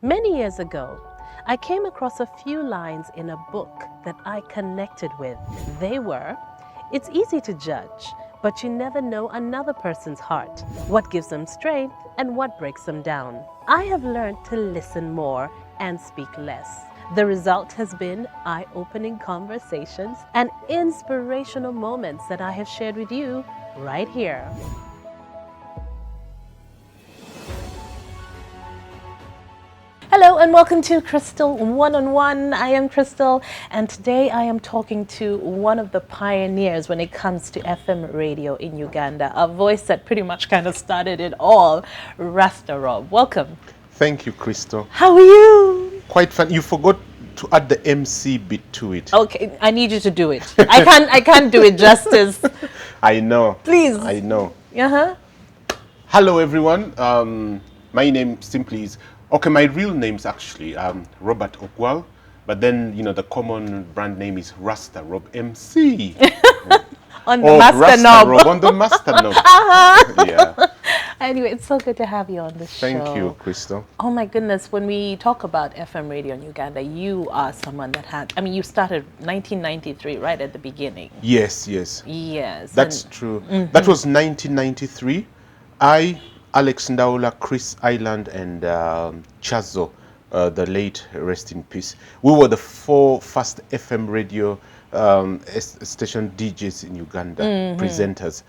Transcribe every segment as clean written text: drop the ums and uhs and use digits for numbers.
Many years ago, I came across a few lines in a book that I connected with. They were, "It's easy to judge, but you never know another person's heart, what gives them strength and what breaks them down." I have learned to listen more and speak less. The result has been eye-opening conversations and inspirational moments that I have shared with you right here. Hello and welcome to Crystal One-on-One. I am Crystal, and today I am talking to one of the pioneers when it comes to FM radio in Uganda, a voice that pretty much kind of started it all, Rasta Rob. Welcome. Thank you, Crystal. How are you? Quite fun. You forgot to add the MC bit to it. Okay, I need you to do it. I can't do it justice. I know. Please. I know. Uh-huh. Hello, everyone. My name simply is... Okay, my real name's actually Robert Ogwal, but then, the common brand name is Rasta Rob MC. On the master Rasta knob. Rob on the master knob. Yeah. Anyway, it's so good to have you on the show. Thank you, Crystal. Oh my goodness, when we talk about FM radio in Uganda, you are someone that had, you started 1993, right at the beginning. Yes. Yes. That's true. That was 1993. Alex Ndaula, Chris Island, and Chazo, the late, rest in peace. We were the four first FM radio station DJs in Uganda, presenters.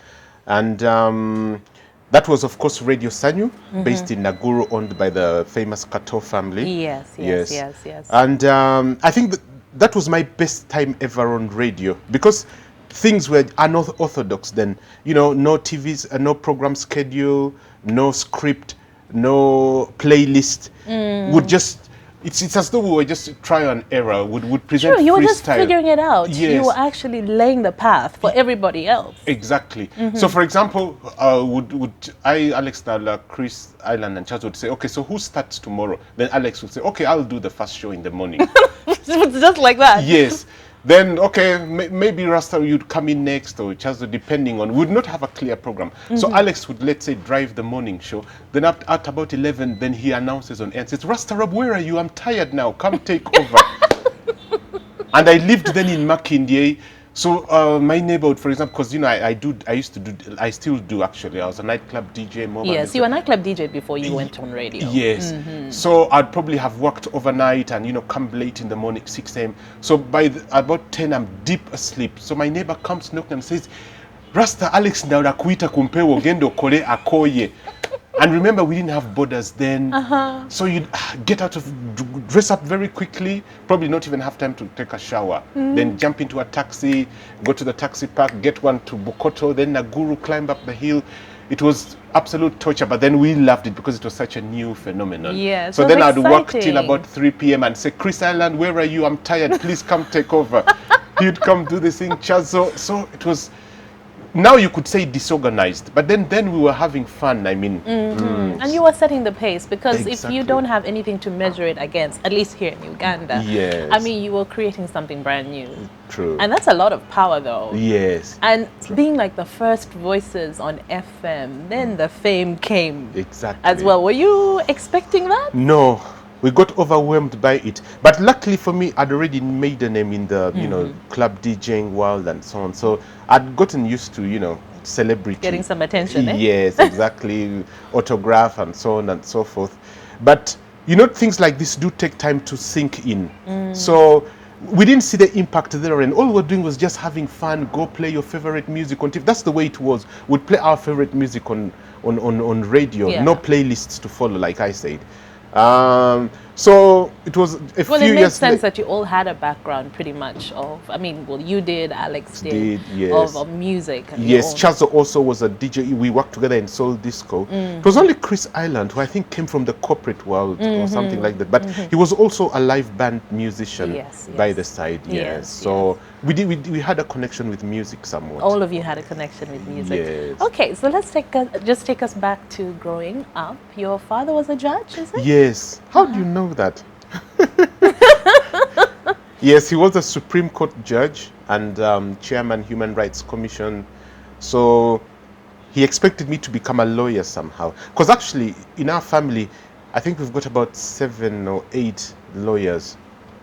And that was, of course, Radio Sanyu, based in Naguru, owned by the famous Kato family. Yes. And I think that was my best time ever on radio, because things were unorthodox then. No TVs, no program schedule, no script, no playlist. It's as though we were just trial and error. Would present Sure, you were freestyle. just figuring it out. Yes. You were actually laying the path for everybody else. Exactly. So, for example, would Alex Nala, Chris Island, and Charles would say, okay, so who starts tomorrow? Then Alex would say, okay, I'll do the first show in the morning. Just like that. Yes. Then, okay, maybe Rasta, you'd come in next, or Chazo, depending on... We'd not have a clear program. So Alex would, let's say, drive the morning show. Then at about 11, then he announces on air and says, Rasta Rob, where are you? I'm tired now. Come take over. And I lived then in Makindye. So my neighborhood, for example, because, I still do, actually. I was a nightclub DJ. Yes, you were a nightclub DJ before you went on radio. Yes. So I'd probably have worked overnight and, come late in the morning, 6 a.m. So by about 10, I'm deep asleep. So my neighbor comes knocking and says, Rasta Alex Ndaula kuita kumpewo gendo kole akoye. And remember, we didn't have borders then. So you'd get out of, dress up very quickly, probably not even have time to take a shower. Then jump into a taxi, go to the taxi park, get one to Bukoto, then Naguru, climb up the hill. It was absolute torture, but then we loved it because it was such a new phenomenon. Yeah, so then I'd work till about 3 p.m. and say, Chris Island, where are you? I'm tired, please come take over. He'd come do this thing, Chazo. So it was... Now you could say disorganized, but then we were having fun. And you were setting the pace, because Exactly. if you don't have anything to measure it against, at least here in Uganda, Yes. you were creating something brand new. True. And that's a lot of power, though. Yes. And being like the first voices on FM, then the fame came Exactly. as well. Were you expecting that? No, we got overwhelmed by it. But luckily for me, I'd already made a name in the club DJing world and so on. So I'd gotten used to celebrity, Getting some attention. Yes, exactly. Autograph and so on and so forth. But things like this do take time to sink in. So we didn't see the impact there, and all we were doing was just having fun. Go play your favorite music on TV. That's the way it was. We'd play our favorite music on radio. Yeah. No playlists to follow, like I said. So it was a few years. Well, it makes sense that you all had a background pretty much of, you did, Alex did, yes. of music. And Yes, Chazo also was a DJ. We worked together in Soul Disco. It was only Chris Island, who I think came from the corporate world or something like that. But he was also a live band musician by the side. Yes. So we had a connection with music somewhat. All of you had a connection with music. Yes. Okay, so let's take us back to growing up. Your father was a judge, is it? Yes. How do you know that? Yes, he was a Supreme Court judge and chairman, Human Rights Commission. So he expected me to become a lawyer somehow. Because actually, in our family, I think we've got about 7 or 8 lawyers.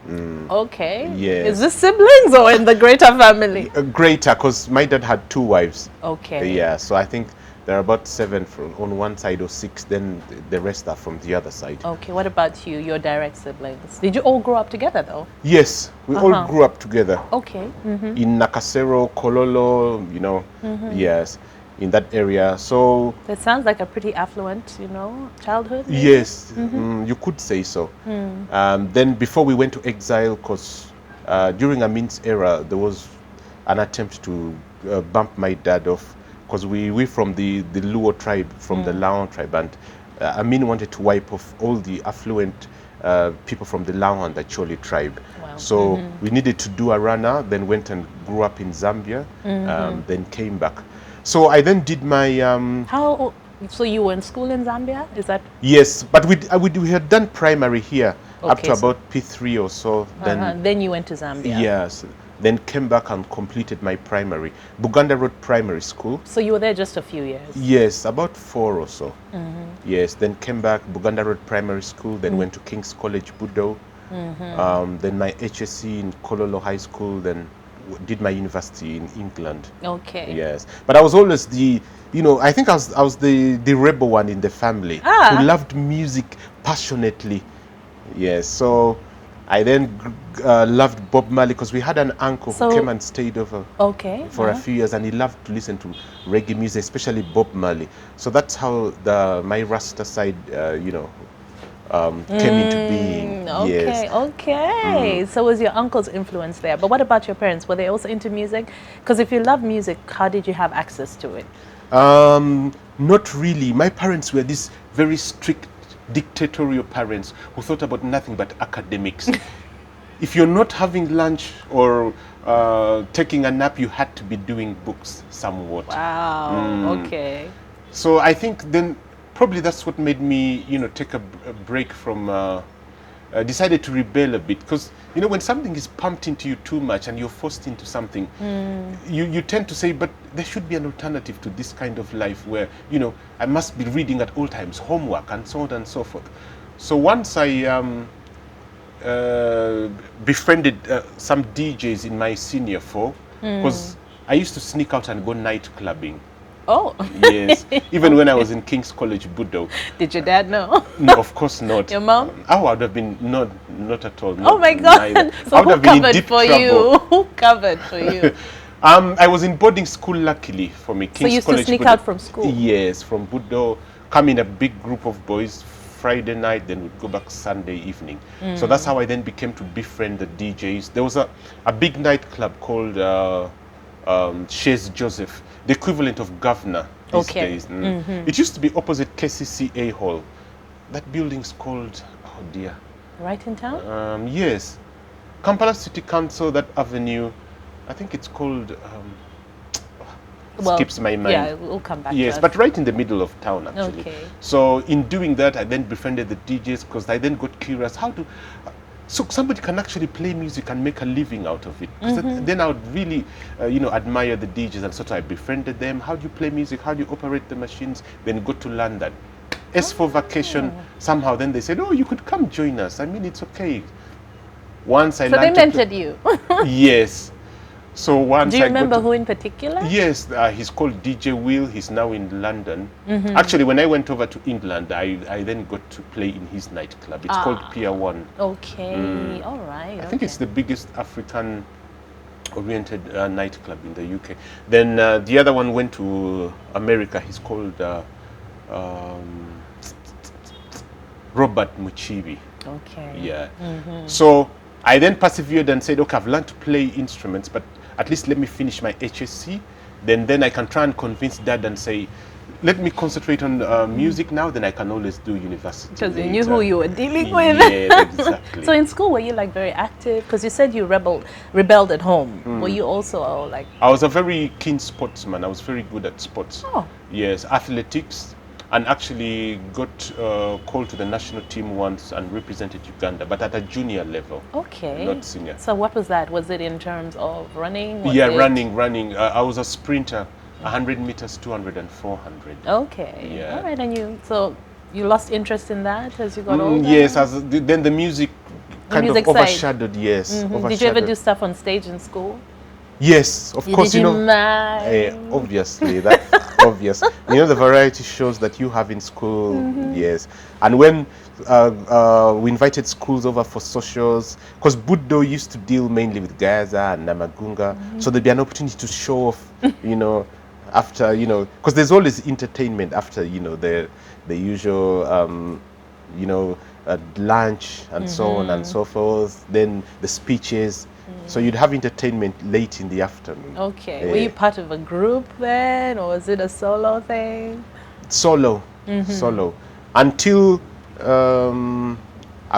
Okay. Yes. Is this siblings or in the greater family? Greater, because my dad had 2 wives. Okay. Yeah, so I think there are about 7 on one side or 6, then the rest are from the other side. Okay, what about you, your direct siblings? Did you all grow up together though? Yes, we all grew up together. Okay. In Nakasero, Kololo, yes, in that area. So That sounds like a pretty affluent, childhood. Maybe? yes, you could say so. Then before we went to exile, because during Amin's era, there was an attempt to bump my dad off, because we from the Luo tribe, from the Lao tribe, and Amin wanted to wipe off all the affluent people from the Lao and the Choli tribe. Wow. So we needed to do a runner, then went and grew up in Zambia, then came back. So I then did my... So you were in school in Zambia? Is that... Yes, but we had done primary here up to about P3 or so. Then you went to Zambia? Yes. Then came back and completed my primary. Buganda Road Primary School. So you were there just a few years? Yes, about 4 or so. Yes, then came back, Buganda Road Primary School, then went to King's College, Budo. Then my HSC in Kololo High School, then did my university in England. Okay. Yes, but I was always I think I was the rebel one in the family who loved music passionately. Yes, so I then loved Bob Marley, because we had an uncle who came and stayed over for a few years, and he loved to listen to reggae music, especially Bob Marley. So that's how my Rasta side, came into being. Okay, yes. okay. So was your uncle's influence there? But what about your parents? Were they also into music? Because if you love music, how did you have access to it? Not really. My parents were these very strict, dictatorial parents who thought about nothing but academics. If you're not having lunch or taking a nap, you had to be doing books somewhat. Wow. Okay. So I think then probably that's what made me, take a break from, decided to rebel a bit, because, when something is pumped into you too much and you're forced into something, you tend to say, but there should be an alternative to this kind of life where, I must be reading at all times, homework and so on and so forth. So once I befriended some DJs in my senior 4, because I used to sneak out and go night clubbing. Oh. Yes, even when I was in King's College, Budo. Did your dad know? No, of course not. Your mom? I would have been not at all. Oh my God! Neither. So I would who have been in covered deep for trouble. you? Who covered for you? I was in boarding school, luckily for me. King's So you used College, to sneak Budo. out from school? Yes, from Budo, come in a big group of boys Friday night, then we'd go back Sunday evening. So that's how I then became to befriend the DJs. There was a big nightclub called Chez Joseph, the equivalent of Governor these days. It used to be opposite KCCA Hall. That building's called, oh dear. Right in town? Yes. Kampala City Council, that avenue, I think it's called, skips my mind. Yeah, we'll come back Yes, to but right in the middle of town, actually. Okay. So in doing that, I then befriended the DJs, because I then got curious, so somebody can actually play music and make a living out of it. Then I would really, admire the DJs, and so I befriended them. How do you play music? How do you operate the machines? Then go to London. As for vacation, somehow then they said, oh, you could come join us. I mean, it's okay. Once I learned So they mentored you? Yes. So once Do you remember who in particular? Yes, he's called DJ Will. He's now in London. Actually, when I went over to England, I then got to play in his nightclub. It's called Pier 1. Okay, all right. I think it's the biggest African-oriented nightclub in the UK. Then the other one went to America. He's called Robert Muchibi. Okay. Yeah. So I then persevered and said, okay, I've learned to play instruments, but at least let me finish my HSC. Then I can try and convince Dad and say, let me concentrate on music now, then I can always do university. Because you knew who you were dealing with. Yeah, exactly. So in school, were you like very active? Because you said you rebelled at home. Were you also like... I was a very keen sportsman. I was very good at sports. Oh. Yes, athletics. And actually got called to the national team once and represented Uganda, but at a junior level. Okay. Not senior. So what was that? Was it in terms of running? Yeah, running. I was a sprinter, 100 meters, 200 and 400. Okay. Yeah. All right, and you, so You lost interest in that as you got older? Yes, then the music kind of music side. overshadowed. Yes, overshadowed. Did you ever do stuff on stage in school? Yes, of course. Did you know, mime? obviously, that's obvious. You know the variety shows that you have in school. Yes, and when we invited schools over for socials, because Buddo used to deal mainly with Gaza and Namagunga, so there'd be an opportunity to show off. You know, after because there's always entertainment after the usual lunch and so on and so forth. Then the speeches. So you'd have entertainment late in the afternoon. Okay. Were you part of a group then, or was it a solo thing? Solo. Solo. Until, I'm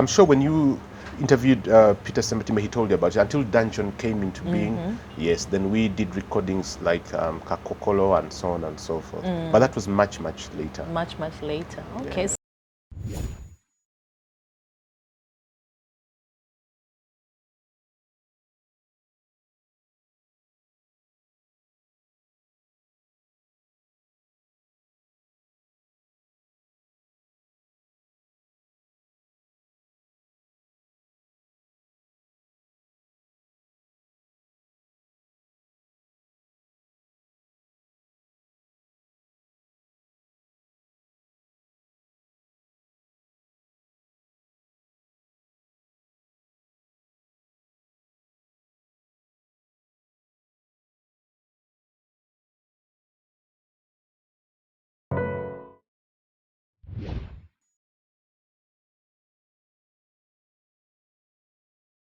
sure when you interviewed Peter Sematime, he told you about it. Until Dungeon came into being, yes, then we did recordings like Kakokolo and so on and so forth. But that was much, much later. Much, much later. Okay. Yeah.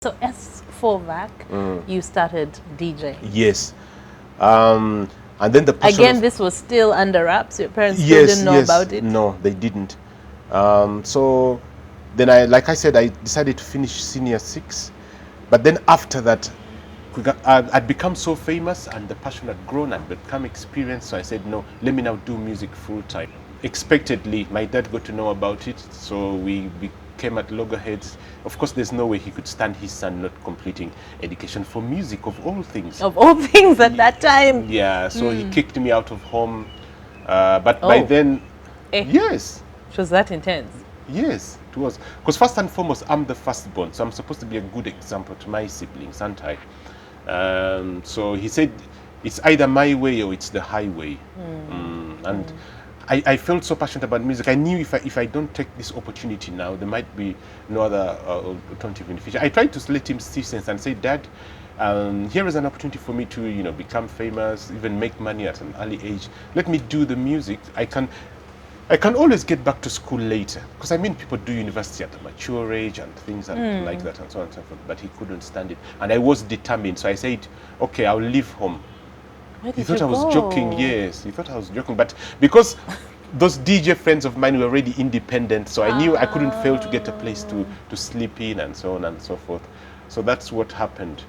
So as for VAC, you started DJ. Yes. And then the passion Again, this was still under wraps. Your parents still didn't know about it. No, they didn't. So then like I said, I decided to finish senior 6. But then after that, I'd become so famous and the passion had grown and become experienced. So I said, no, let me now do music full time. Expectedly, my dad got to know about it. So we became at loggerheads. Of course, there's no way he could stand his son not completing education for music, of all things. Of all things at that time. Yeah, so he kicked me out of home. But by then, yes. It was that intense. Yes, it was. Because first and foremost, I'm the firstborn, so I'm supposed to be a good example to my siblings, aren't I? So he said, it's either my way or it's the highway. And I felt so passionate about music. I knew if I don't take this opportunity now, there might be no other alternative in the future. I tried to let him see sense and say, Dad, here is an opportunity for me to become famous, even make money at an early age. Let me do the music. I can always get back to school later, because I mean people do university at a mature age and things like that and so on and so forth, but he couldn't stand it. And I was determined, so I said, okay, I'll leave home. He thought I was joking. Yes, he thought I was joking, but because those DJ friends of mine were already independent, so I knew I couldn't fail to get a place to sleep in and so on and so forth. So that's what happened.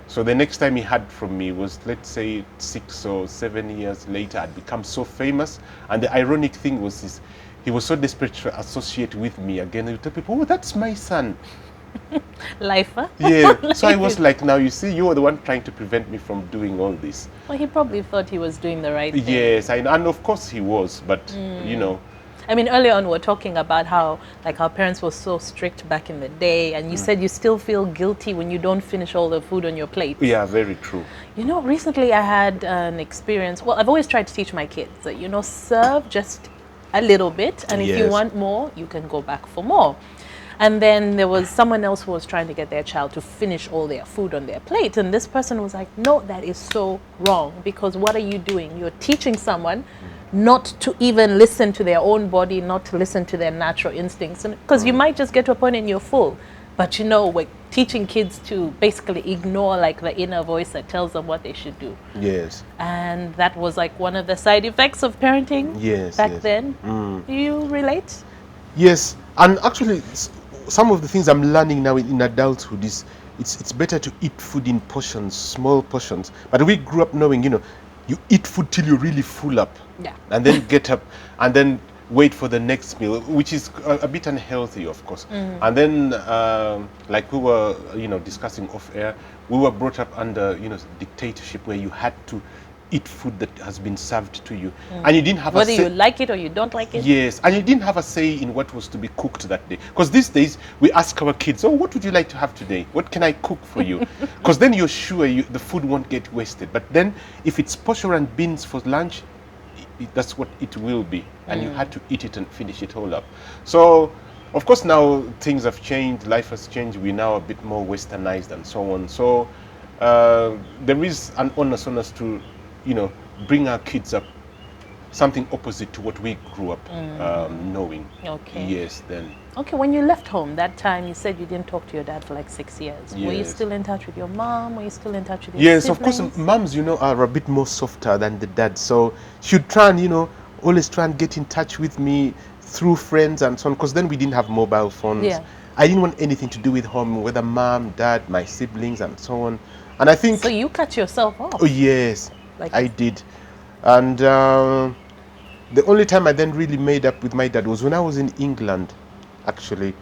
So the next time he heard from me was, let's say, 6 or 7 years later. I'd become so famous, and the ironic thing was he was so desperate to associate with me again. He would tell people, oh, that's my son. Life, huh? Yeah, so I was like, now you see, you were the one trying to prevent me from doing all this. Well, he probably thought he was doing the right thing. Yes, and of course he was, but I mean, earlier on we were talking about how like our parents were so strict back in the day, and you said you still feel guilty when you don't finish all the food on your plate. Yeah, very true. Recently I had an experience. Well, I've always tried to teach my kids that, serve just a little bit, and if you want more, you can go back for more. And then there was someone else who was trying to get their child to finish all their food on their plate. And this person was like, no, that is so wrong. Because what are you doing? You're teaching someone not to even listen to their own body, not to listen to their natural instincts. Because you might just get to a point and you're full. But we're teaching kids to basically ignore like the inner voice that tells them what they should do. Yes. And that was like one of the side effects of parenting back then. Do you relate? Yes. And actually, some of the things I'm learning now in adulthood is it's better to eat food in portions, small portions. But we grew up knowing, you eat food till you're really full up. Yeah. And then get up and then wait for the next meal, which is a bit unhealthy, of course. And then, like we were, discussing off air, we were brought up under, dictatorship where you had to eat food that has been served to you. And you didn't have Whether a say. you like it or you don't like it. Yes, and you didn't have a say in what was to be cooked that day. Because these days, we ask our kids, oh, what would you like to have today? What can I cook for you? Because then you're sure the food won't get wasted. But then, if it's posho and beans for lunch, that's what it will be. And you had to eat it and finish it all up. So, of course, now things have changed, life has changed. We're now a bit more westernized and so on. So, there is an onus on us to, bring our kids up something opposite to what we grew up knowing. Okay. Yes, then. Okay, when you left home that time, you said you didn't talk to your dad for like 6 years. Were you Yes. still in touch with your mom? Were you still in touch with your Yes, siblings? of course, moms, are a bit more softer than the dads. So she'd try and, always try and get in touch with me through friends and so on, because then we didn't have mobile phones. Yeah. I didn't want anything to do with home, whether mom, dad, my siblings, and so on. And I think... So you cut yourself off. Oh, yes, Like- I did. And the only time I then really made up with my dad was when I was in England, actually.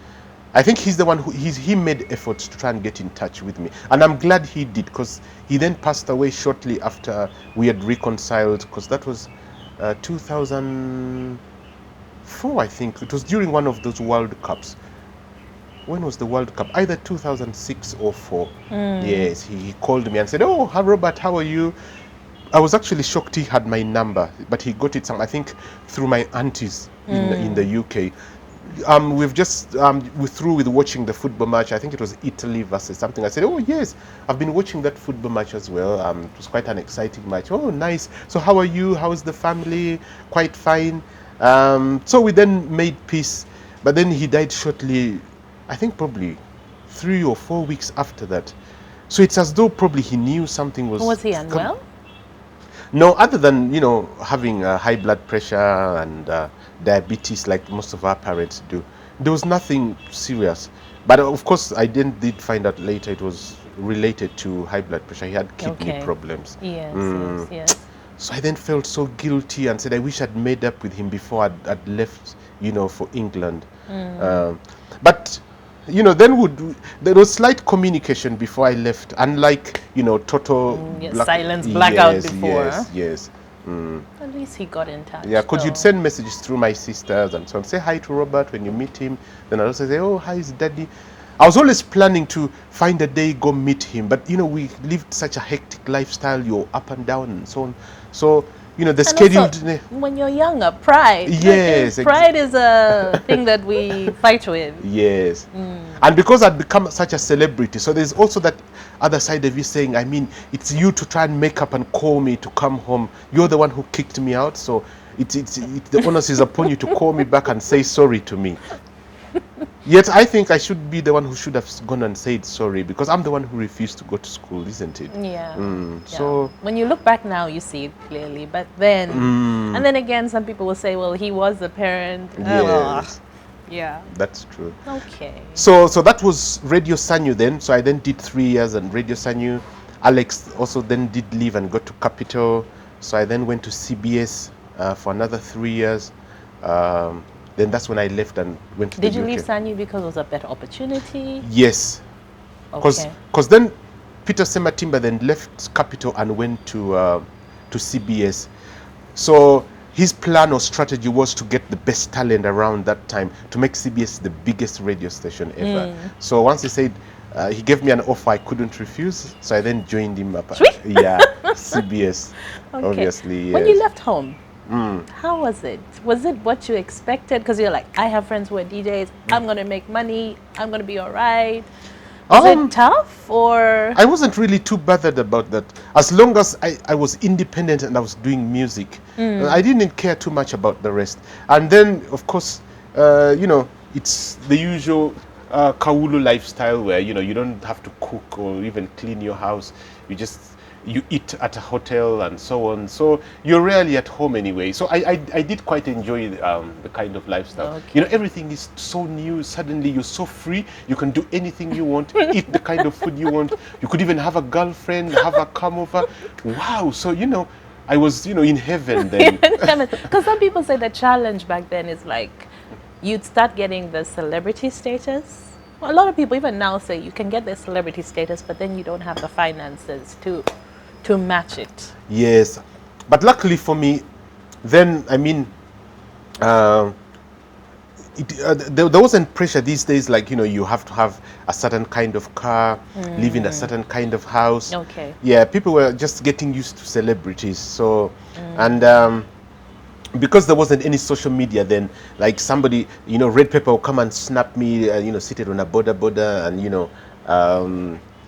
I think he's the one he made efforts to try and get in touch with me. And I'm glad he did, because he then passed away shortly after we had reconciled, because that was 2004, I think. It was during one of those World Cups. When was the World Cup? Either 2006 or 4. Yes, he called me and said, oh, hi Robert, how are you? I was actually shocked he had my number, but he got it, I think, through my aunties in the UK. We've just, we're through with watching the football match. I think it was Italy versus something. I said, oh, yes, I've been watching that football match as well. It was quite an exciting match. Oh, nice. So how are you? How's the family? Quite fine. So we then made peace, but then he died shortly, I think probably 3 or 4 weeks after that. So it's as though probably he knew something was... Was he unwell? No, other than, having high blood pressure and diabetes like most of our parents do. There was nothing serious. But of course, I did find out later it was related to high blood pressure. He had kidney problems. Yes, yes. So I then felt so guilty and said I wish I'd made up with him before I'd left, for England. But... then there was slight communication before I left, unlike, total... silence, blackout yes, before. Yes. At least he got in touch. Yeah, because you'd send messages through my sisters and so on. Say hi to Robert when you meet him. Then I'd also say, oh, hi, is Daddy. I was always planning to find a day, go meet him. But, we lived such a hectic lifestyle. You're up and down and so on. So... the schedule... when you're younger, pride. Yes. Pride is a thing that we fight with. Yes. And because I'd become such a celebrity, so there's also that other side of you saying, it's you to try and make up and call me to come home. You're the one who kicked me out, so the onus is upon you to call me back and say sorry to me. Yet I think I should be the one who should have gone and said sorry, because I'm the one who refused to go to school, isn't it? Yeah. So when you look back now, you see it clearly. But then, and then again, some people will say, well, he was the parent. Yes. Yeah. That's true. Okay. So that was Radio Sanyu then. So I then did 3 years on Radio Sanyu. Alex also then did leave and got to Capital. So I then went to CBS for another 3 years. Then that's when I left and went to Did the you UK. leave Sanyu because it was a better opportunity? Yes. Okay. Because then Peter Sematimba then left Capital and went to CBS. So his plan or strategy was to get the best talent around that time to make CBS the biggest radio station ever. So once he said, he gave me an offer I couldn't refuse. So I then joined him up. Yeah, CBS, obviously. Yes. When you left home, how was it? Was it what you expected? Because you're like, I have friends who are DJs. I'm going to make money. I'm going to be all right. Was it tough or? I wasn't really too bothered about that. As long as I was independent and I was doing music, I didn't care too much about the rest. And then, of course, it's the usual Kaulu lifestyle where, you don't have to cook or even clean your house. You eat at a hotel and so on. So you're rarely at home anyway. So I did quite enjoy the kind of lifestyle. Okay. Everything is so new. Suddenly you're so free. You can do anything you want, eat the kind of food you want. You could even have a girlfriend, have her come over. Wow. So, I was, in heaven then. Because some people say the challenge back then is like, you'd start getting the celebrity status. Well, a lot of people even now say you can get the celebrity status, but then you don't have the finances to match it. Yes. But luckily for me, then, I mean, there wasn't pressure these days, like, you know, you have to have a certain kind of car, live in a certain kind of house. Okay. Yeah, people were just getting used to celebrities. So, and because there wasn't any social media then, like somebody, you know, Red Pepper will come and snap me, you know, seated on a border, and, you know,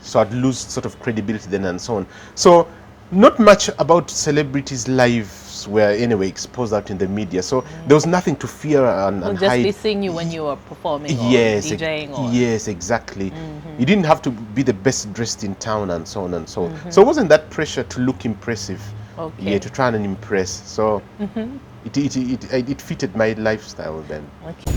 so I'd lose sort of credibility then and so on. So not much about celebrities' lives were anyway exposed out in the media. So there was nothing to fear and We'll just be seeing you when you were performing or DJing or... Yes, exactly. You didn't have to be the best dressed in town and so on and so on. So it wasn't that pressure to look impressive. Okay. Yeah, to try and impress. So it fitted my lifestyle then. Okay.